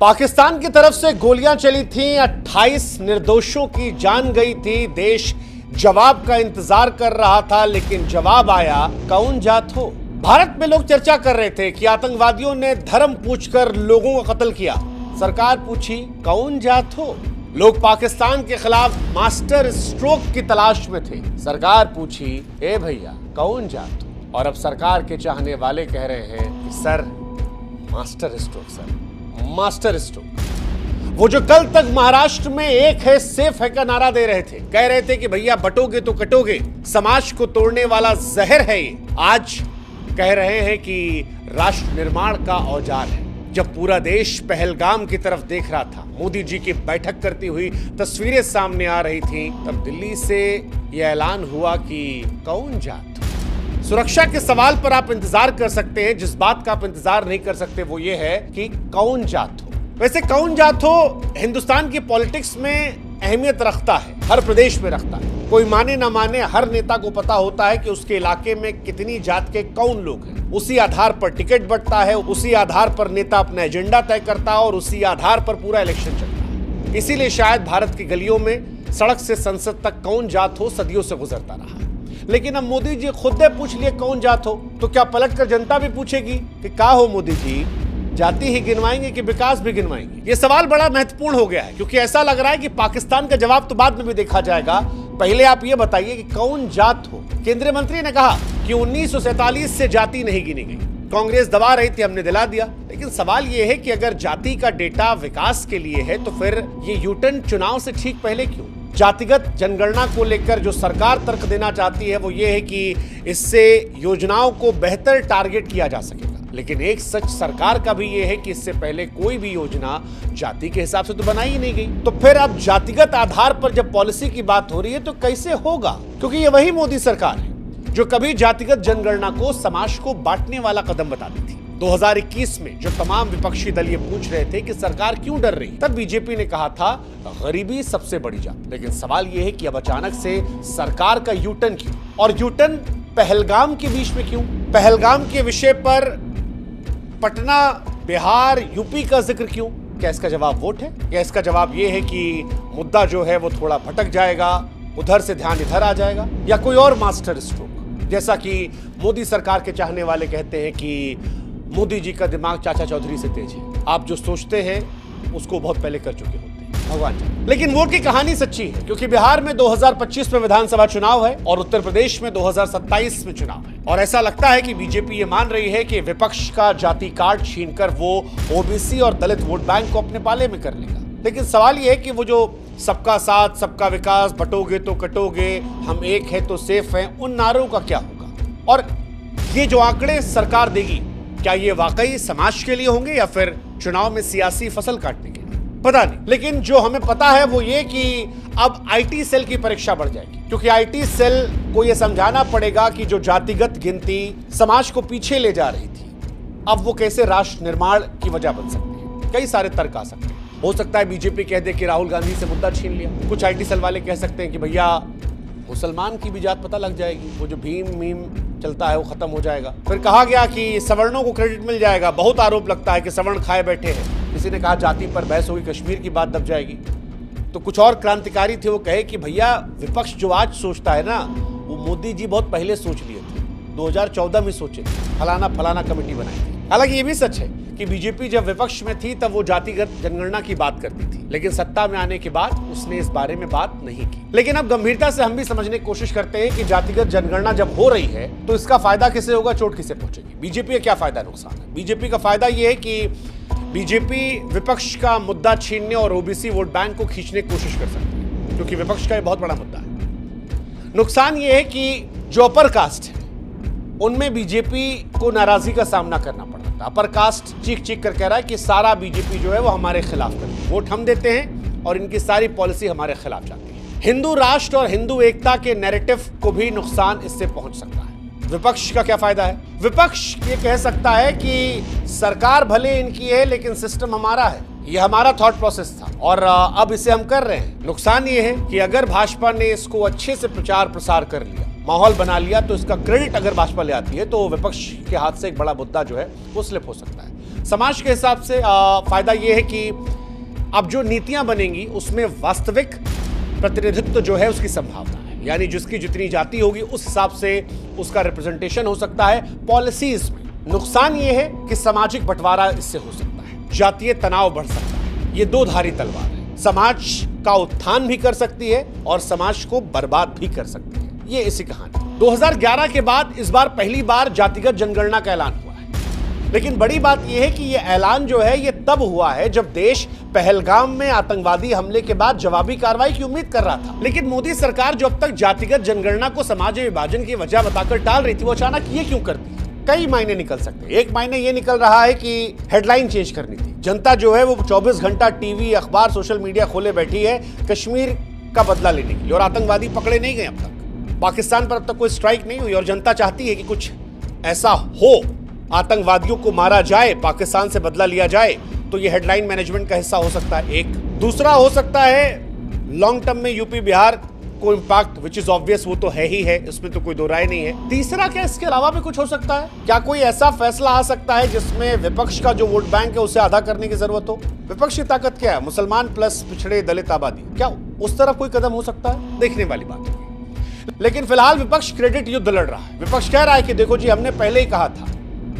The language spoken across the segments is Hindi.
पाकिस्तान की तरफ से गोलियां चली थीं, 28 निर्दोषों की जान गई थी। देश जवाब का इंतजार कर रहा था, लेकिन जवाब आया कौन जात हो। भारत में लोग चर्चा कर रहे थे कि आतंकवादियों ने धर्म पूछकर लोगों का कत्ल किया। सरकार पूछी कौन जात हो। लोग पाकिस्तान के खिलाफ मास्टर स्ट्रोक की तलाश में थे। सरकार पूछी ए भैया कौन जात हो। और अब सरकार के चाहने वाले कह रहे हैं कि sir master stroke, sir master stroke. वो जो कल तक महाराष्ट्र में एक है सेफ है का नारा दे रहे थे, कह रहे थे कि भैया बटोगे तो कटोगे, समाज को तोड़ने वाला जहर है ये, आज कह रहे हैं कि राष्ट्र निर्माण का औजार है। जब पूरा देश पहलगाम की तरफ देख रहा था, मोदी जी की बैठक करती हुई तस्वीरें सामने आ रही थी, तब दिल्ली से यह ऐलान हुआ कि कौन जात। सुरक्षा के सवाल पर आप इंतजार कर सकते हैं, जिस बात का आप इंतजार नहीं कर सकते वो ये है कि कौन जात हो। वैसे कौन जात हो हिंदुस्तान की पॉलिटिक्स में अहमियत रखता है, हर प्रदेश में रखता है। कोई माने ना माने, हर नेता को पता होता है कि उसके इलाके में कितनी जात के कौन लोग हैं। उसी आधार पर टिकट बंटता है, उसी आधार पर नेता अपना एजेंडा तय करता है और उसी आधार पर पूरा इलेक्शन चलता है। इसीलिए शायद भारत की गलियों में सड़क से संसद तक कौन जात हो सदियों से गुजरता रहा। लेकिन अब मोदी जी खुद ने पूछ लिए कौन जात हो, तो क्या पलटकर जनता भी पूछेगी कि का हो मोदी जी, जाति ही गिनवाएंगे कि विकास भी गिनवाएंगे। ये सवाल बड़ा महत्वपूर्ण हो गया है, क्योंकि ऐसा लग रहा है कि पाकिस्तान का जवाब तो बाद में भी देखा जाएगा। पहले आप ये बताइए कि कौन जात हो। केंद्रीय मंत्री ने कहा कि 1947 से जाति नहीं गिनी गई, कांग्रेस दबा रही थी, हमने दिला दिया। लेकिन सवाल यह है कि अगर जाति का डेटा विकास के लिए है, तो फिर ये यूटर्न चुनाव से ठीक पहले क्यों? जातिगत जनगणना को लेकर जो सरकार तर्क देना चाहती है वो ये है कि इससे योजनाओं को बेहतर टारगेट किया जा सकेगा। लेकिन एक सच सरकार का भी ये है कि इससे पहले कोई भी योजना जाति के हिसाब से तो बनाई ही नहीं गई। तो फिर अब जातिगत आधार पर जब पॉलिसी की बात हो रही है तो कैसे होगा? क्योंकि ये वही मोदी सरकार है जो कभी जातिगत जनगणना को समाज को बांटने वाला कदम बताती थी। 2021 में जो तमाम विपक्षी दल ये पूछ रहे थे कि सरकार क्यों डर रही, तब बीजेपी ने कहा था गरीबी सबसे बड़ी जात। लेकिन सवाल ये है कि अब अचानक से सरकार का यूटर्न क्यों, और यूटर्न पहलगाम के बीच में क्यों? पहलगाम के विषय पर पटना, बिहार, यूपी का जिक्र क्यों? क्या इसका जवाब वोट है, या इसका जवाब ये है कि मुद्दा जो है वो थोड़ा भटक जाएगा, उधर से ध्यान इधर आ जाएगा, या कोई और मास्टर स्ट्रोक? जैसा कि मोदी सरकार के चाहने वाले कहते हैं कि मोदी जी का दिमाग चाचा चौधरी से तेज है, आप जो सोचते हैं उसको बहुत पहले कर चुके होते हैं, भगवान जाने। लेकिन वोट की कहानी सच्ची है, क्योंकि बिहार में 2025 में विधानसभा चुनाव है और उत्तर प्रदेश में 2027 में चुनाव है। और ऐसा लगता है कि बीजेपी ये मान रही है कि विपक्ष का जाति कार्ड छीनकर वो ओबीसी और दलित वोट बैंक को अपने पाले में कर लेगा। लेकिन सवाल ये है कि वो जो सबका साथ, सबका विकास, बटोगे तो कटोगे, हम एक है तो सेफ है, उन नारों का क्या होगा? और ये जो आंकड़े सरकार देगी, क्या ये वाकई समाज के लिए होंगे या फिर चुनाव में सियासी फसल काटने के लिए? पता नहीं। लेकिन जो हमें पता है वो ये कि अब आईटी सेल की परीक्षा बढ़ जाएगी, क्योंकि आईटी सेल को ये समझाना पड़ेगा कि जो जातिगत गिनती समाज को पीछे ले जा रही थी, अब वो कैसे राष्ट्र निर्माण की वजह बन सकती है। कई सारे तर्क आ सकते हैं। हो सकता है बीजेपी कह दे कि राहुल गांधी से मुद्दा छीन लिया। कुछ आईटी सेल वाले कह सकते हैं कि भैया मुसलमान की भी जात पता लग जाएगी, वो जो भीम मीम चलता है वो खत्म हो जाएगा। फिर कहा गया कि सवर्णों को क्रेडिट मिल जाएगा। बहुत आरोप लगता है कि सवर्ण खाए बैठे हैं। किसी ने कहा जाति पर बहस होगी, कश्मीर की बात दब जाएगी। तो कुछ और क्रांतिकारी थे, वो कहे कि भैया विपक्ष जो आज सोचता है ना, वो मोदी जी बहुत पहले सोच लिए थे, 2014 में सोचे थे, फलाना फलाना कमेटी बनाई थी। हालांकि ये भी सच है कि बीजेपी जब विपक्ष में थी तब वो जातिगत जनगणना की बात करती थी, लेकिन सत्ता में आने के बाद उसने इस बारे में बात नहीं की। लेकिन अब गंभीरता से हम भी समझने की कोशिश करते हैं कि जातिगत जनगणना जब हो रही है तो इसका फायदा किसे होगा, चोट किसे पहुंचेगी? बीजेपी का क्या फायदा नुकसान है? बीजेपी का फायदा ये है कि बीजेपी विपक्ष का मुद्दा छीनने और ओबीसी वोट बैंक को खींचने की कोशिश कर सकती है, क्योंकि विपक्ष का ये बहुत बड़ा मुद्दा है। नुकसान ये है कि जो अपर कास्ट है उनमें बीजेपी को नाराजगी का सामना करना पड़ रहा था। अपर कास्ट चीख चीख कर कह रहा है कि सारा बीजेपी जो है वो हमारे खिलाफ करती है, वोट हम देते हैं और इनकी सारी पॉलिसी हमारे खिलाफ जाती है। हिंदू राष्ट्र और हिंदू एकता के नैरेटिव को भी नुकसान इससे पहुंच सकता है। विपक्ष का क्या फायदा है? विपक्ष ये कह सकता है कि सरकार भले इनकी है लेकिन सिस्टम हमारा है, ये हमारा थॉट प्रोसेस था और अब इसे हम कर रहे हैं। नुकसान ये है कि अगर भाजपा ने इसको अच्छे से प्रचार प्रसार कर लिया, माहौल बना लिया, तो इसका क्रेडिट अगर भाजपा ले आती है तो विपक्ष के हाथ से एक बड़ा मुद्दा जो है वो स्लिप हो सकता है। समाज के हिसाब से फायदा यह है कि अब जो नीतियां बनेंगी उसमें वास्तविक प्रतिनिधित्व जो है उसकी संभावना है, यानी जिसकी जितनी जाति होगी उस हिसाब से उसका रिप्रेजेंटेशन हो सकता है पॉलिसीज में। नुकसान यह है कि सामाजिक बंटवारा इससे हो सकता है, जातीय तनाव बढ़ सकता है। ये दो धारी तलवार है, समाज का उत्थान भी कर सकती है और समाज को बर्बाद भी कर सकती है। ये इसी कहानी। 2011 के बाद इस बार पहली बार जातिगत जनगणना का ऐलान हुआ है, लेकिन बड़ी बात यह है कि यह ऐलान जो है यह तब हुआ है जब देश पहलगाम में आतंकवादी हमले के बाद जवाबी कार्रवाई की उम्मीद कर रहा था। लेकिन मोदी सरकार जो अब तक जातिगत जनगणना को समाज विभाजन की वजह बताकर टाल रही थी, वो अचानक ये क्यों करती? कई मायने निकल सकते हैं। एक मायने ये निकल रहा है कि हेडलाइन चेंज करनी थी। जनता जो है वो 24 घंटा टीवी, अखबार, सोशल मीडिया खोले बैठी है कश्मीर का बदला लेने के लिए, और आतंकवादी पकड़े नहीं गए अब तक। पाकिस्तान पर अब तक कोई स्ट्राइक नहीं हुई और जनता चाहती है कि कुछ ऐसा हो, आतंकवादियों को मारा जाए, पाकिस्तान से बदला लिया जाए। तो ये हेडलाइन मैनेजमेंट का हिस्सा हो सकता है। एक दूसरा हो सकता है लॉन्ग टर्म में यूपी बिहार को इम्पैक्ट, विच इज ऑब्वियस, वो तो है ही है, इसमें तो कोई दो राय नहीं है। तीसरा क्या इसके अलावा भी कुछ हो सकता है? क्या कोई ऐसा फैसला आ सकता है जिसमें विपक्ष का जो वोट बैंक है उसे आधा करने की जरूरत हो? विपक्ष की ताकत क्या है? मुसलमान प्लस पिछड़े दलित आबादी, क्या उस तरफ कोई कदम हो सकता है? देखने वाली बात है। लेकिन फिलहाल विपक्ष क्रेडिट युद्ध लड़ रहा है। विपक्ष कह रहा है कि देखो जी, हमने पहले ही कहा था।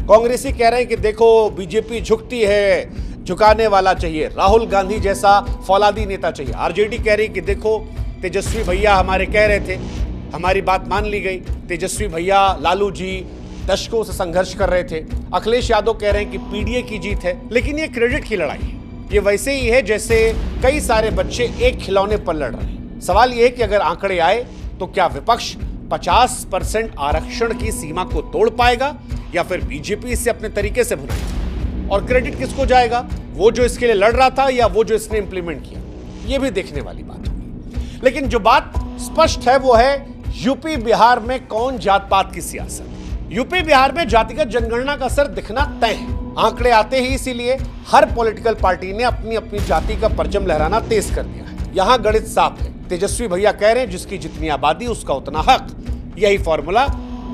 कांग्रेसी कह रहे हैं कि देखो बीजेपी झुकती है, झुकाने वाला चाहिए, राहुल गांधी जैसा फौलादी नेता चाहिए। आरजेडी कह रही कि देखो तेजस्वी भैया हमारे कह रहे थे, हमारी बात मान ली गई। तेजस्वी भैया, लालू जी दशकों से संघर्ष कर रहे थे। अखिलेश यादव कह रहे हैं कि पीडीए की जीत है। लेकिन ये क्रेडिट की लड़ाई है। ये वैसे ही है जैसे कई सारे बच्चे एक खिलौने पर लड़ रहे हैं। सवाल ये है कि अगर आंकड़े आए तो क्या विपक्ष 50% आरक्षण की सीमा को तोड़ पाएगा या फिर बीजेपी इसे अपने तरीके से भुनाएगी? और क्रेडिट किसको जाएगा, वो जो इसके लिए लड़ रहा था या वो जो इसने इंप्लीमेंट किया? ये भी देखने वाली बात होगी। लेकिन जो बात स्पष्ट है वो है यूपी बिहार में कौन जात पात की सियासत। यूपी बिहार में जातिगत जनगणना का असर दिखना तय है। आंकड़े आते ही इसीलिए हर पॉलिटिकल पार्टी ने अपनी अपनी जाति का परचम लहराना तेज कर दिया है। यहां गणित साफ है। तेजस्वी भैया कह रहे हैं जिसकी जितनी आबादी उसका उतना हक। यही फॉर्मूला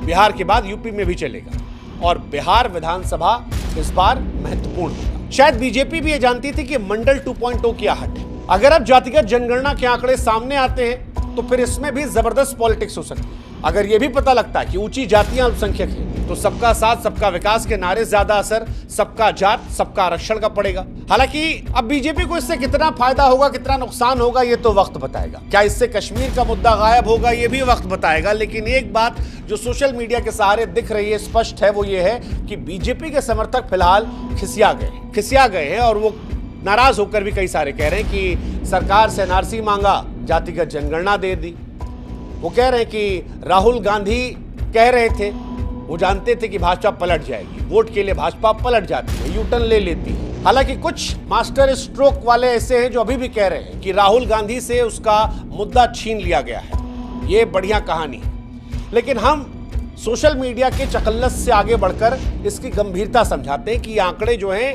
बिहार के बाद यूपी में भी चलेगा और बिहार विधानसभा इस बार महत्वपूर्ण होगा। शायद बीजेपी भी ये जानती थी कि मंडल 2.0 की आहट है। अगर अब जातिगत जनगणना के आंकड़े सामने आते हैं तो फिर इसमें भी जबरदस्त पॉलिटिक्स हो सकती है। अगर यह भी पता लगता है कि ऊंची जातियां अल्पसंख्यक हैं तो सबका साथ सबका विकास के नारे ज्यादा असर सबका जात सबका आरक्षण का पड़ेगा। हालांकि अब बीजेपी को इससे कितना फायदा होगा कितना नुकसान होगा ये तो वक्त बताएगा। क्या इससे कश्मीर का मुद्दा गायब होगा ये भी वक्त बताएगा। लेकिन एक बात जो सोशल मीडिया के सहारे दिख रही है, स्पष्ट है, वो ये है कि बीजेपी के समर्थक फिलहाल खिसिया गए हैं और वो नाराज होकर भी कई सारे कह रहे हैं कि सरकार से एनआरसी मांगा, जातिगत जनगणना दे दी। वो कह रहे हैं कि राहुल गांधी कह रहे थे, वो जानते थे कि भाजपा पलट जाएगी, वोट के लिए भाजपा पलट जाती है, यू टर्न ले लेती है। हालांकि कुछ मास्टर स्ट्रोक वाले ऐसे हैं जो अभी भी कह रहे हैं कि राहुल गांधी से उसका मुद्दा छीन लिया गया है। ये बढ़िया कहानी है, लेकिन हम सोशल मीडिया के चकल्लस से आगे बढ़कर इसकी गंभीरता समझाते हैं कि ये आंकड़े जो हैं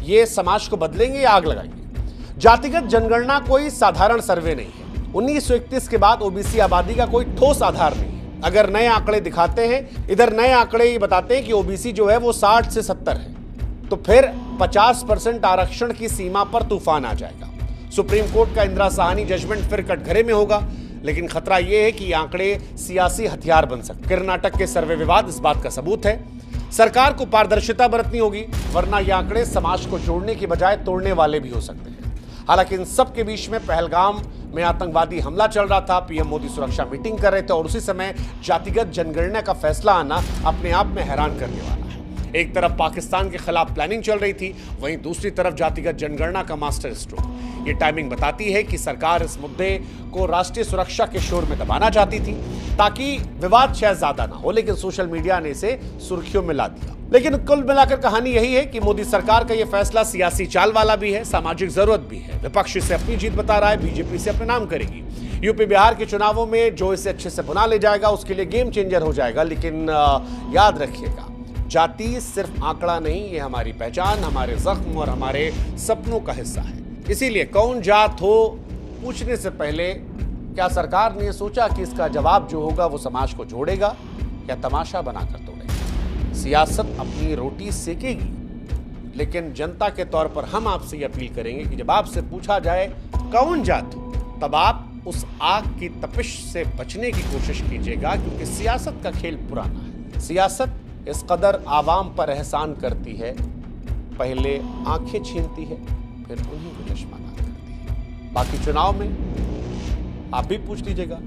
ये समाज को बदलेंगे या आग लगाएंगे। जातिगत जनगणना कोई साधारण सर्वे नहीं है। 1931 के बाद ओबीसी आबादी का कोई ठोस आधार नहीं है। अगर नए आंकड़े दिखाते हैं, इधर नए आंकड़े ये बताते हैं कि ओबीसी जो है वो 60 से 70 है, तो फिर 50% आरक्षण की सीमा पर तूफान आ जाएगा। सुप्रीम कोर्ट का इंदिरा साहनी जजमेंट फिर कटघरे में होगा। लेकिन खतरा यह है कि ये आंकड़े सियासी हथियार बन सकते। कर्नाटक के सर्वे विवाद इस बात का सबूत है। सरकार को पारदर्शिता बरतनी होगी, वरना ये आंकड़े समाज को जोड़ने की बजाय तोड़ने वाले भी हो सकते हैं। हालांकि इन सब के बीच में पहलगाम में आतंकवादी हमला चल रहा था, पीएम मोदी सुरक्षा मीटिंग कर रहे थे और उसी समय जातिगत जनगणना का फैसला आना अपने आप में हैरान करने वाला है। एक तरफ पाकिस्तान के खिलाफ प्लानिंग चल रही थी, वहीं दूसरी तरफ जातिगत जनगणना का मास्टर स्ट्रोक। ये टाइमिंग बताती है कि सरकार इस मुद्दे को राष्ट्रीय सुरक्षा के शोर में दबाना चाहती थी ताकि विवाद शायद ज्यादा ना हो, लेकिन सोशल मीडिया ने इसे सुर्खियों में ला दिया। लेकिन कुल मिलाकर कहानी यही है कि मोदी सरकार का यह फैसला सियासी चाल वाला भी है, सामाजिक जरूरत भी है। विपक्ष इसे अपनी जीत बता रहा है, बीजेपी से अपने नाम करेगी। यूपी बिहार के चुनावों में जो इसे अच्छे से बुना ले जाएगा उसके लिए गेम चेंजर हो जाएगा। लेकिन याद रखिएगा, जाति सिर्फ आंकड़ा नहीं, ये हमारी पहचान, हमारे जख्म और हमारे सपनों का हिस्सा है। इसीलिए कौन जात हो पूछने से पहले क्या सरकार ने सोचा कि इसका जवाब जो होगा वो समाज को जोड़ेगा या तमाशा बनाकर तोड़ेगा। सियासत अपनी रोटी सेकेगी, लेकिन जनता के तौर पर हम आपसे ये अपील करेंगे कि जब आपसे पूछा जाए कौन जात हो, तब आप उस आग की तपिश से बचने की कोशिश कीजिएगा, क्योंकि सियासत का खेल पुराना है। सियासत इस कदर आवाम पर एहसान करती है, पहले आंखें छीनती है, फिर उन्हीं को चश्मा दान करती है। बाकी चुनाव में आप भी पूछ लीजिएगा